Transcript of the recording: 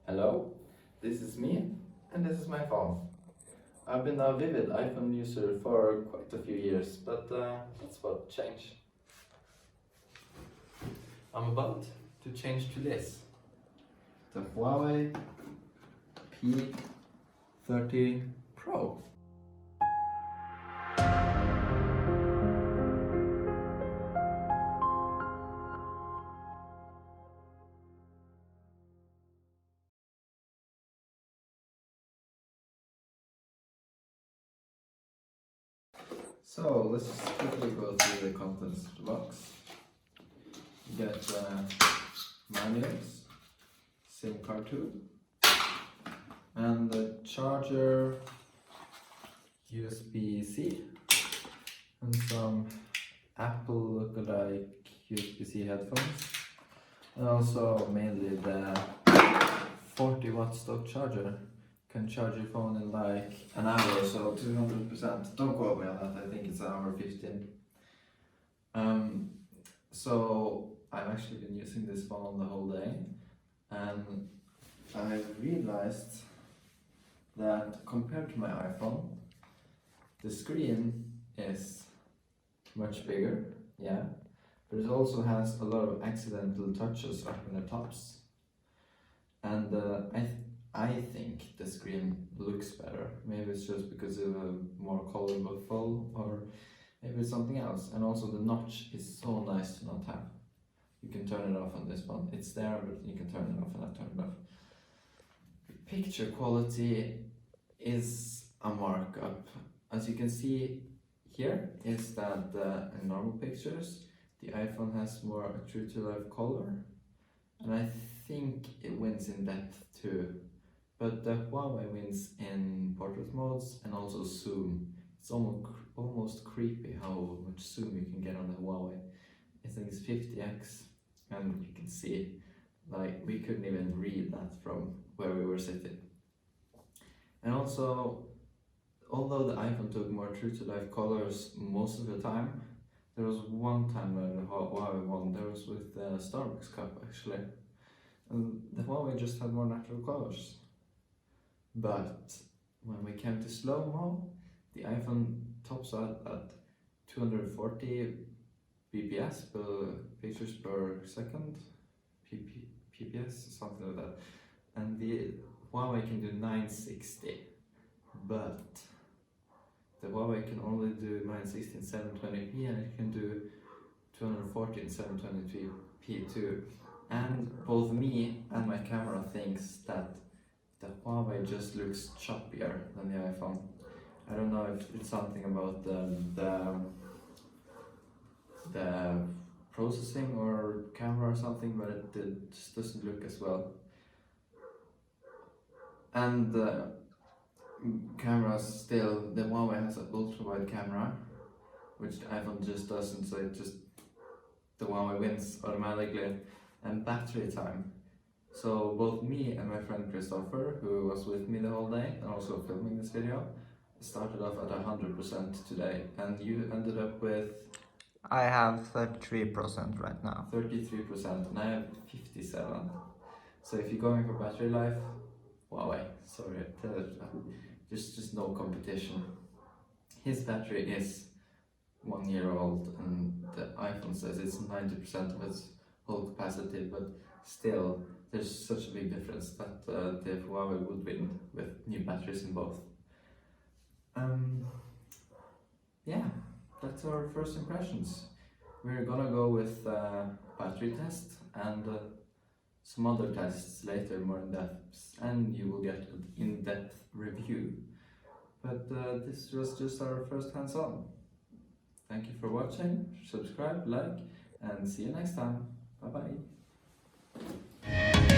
Hello, this is me and this is my phone. I've been a vivid iPhone user for quite a few years, but that's about to change. I'm about to change to this. The Huawei p30 Pro. So let's just quickly go through the contents of the box. You get manuals, SIM card too, and the charger, USB-C, and some Apple lookalike USB-C headphones, and also mainly the 40 watt stock charger. Can charge your phone in like an hour or so, 200%. Don't quote me on that, I think it's an hour 15. So I've actually been using this phone the whole day, and I realized that compared to my iPhone, the screen is much bigger, yeah, but it also has a lot of accidental touches up in the tops. And I think the screen looks better. Maybe it's just because of a more colorful, or maybe it's something else. And also the notch is so nice to not have. You can turn it off on this one. It's there, but you can turn it off, and I turn it off. Picture quality is a markup. As you can see here, is that in normal pictures, the iPhone has more a true to life color, and I think it wins in depth too. But the Huawei wins in portrait modes and also zoom. It's almost creepy how much zoom you can get on the Huawei. I think it's 50x, and you can see, like, we couldn't even read that from where we were sitting. And also, although the iPhone took more true to life colors most of the time, there was one time where the Huawei won. There was with the Starbucks cup actually. And the Huawei just had more natural colors. But when we came to slow-mo, the iPhone tops out at 240 bps, pictures per second, pps, something like that. And the Huawei can do 960, but the Huawei can only do 960 in 720p, and it can do 240 in 720p too. And both me and my camera thinks that the Huawei just looks choppier than the iPhone. I don't know if it's something about the processing or camera or something, but it just doesn't look as well. And the cameras still, the Huawei has an ultra wide camera, which the iPhone just doesn't, so the Huawei wins automatically. And battery time. So both me and my friend Christopher, who was with me the whole day and also filming this video, started off at 100% today, and you ended up with... I have 33% right now. 33%, and I have 57%. So if you're going for battery life, Huawei, sorry, just no competition. His battery is 1 year old, and the iPhone says it's 90% of its whole capacity, but still there's such a big difference that the Huawei would win with new batteries in both. Yeah, that's our first impressions. We're gonna go with battery test and some other tests later, more in depth, and you will get an in-depth review. But this was just our first hands-on. Thank you for watching, subscribe, like, and see you next time. Bye bye.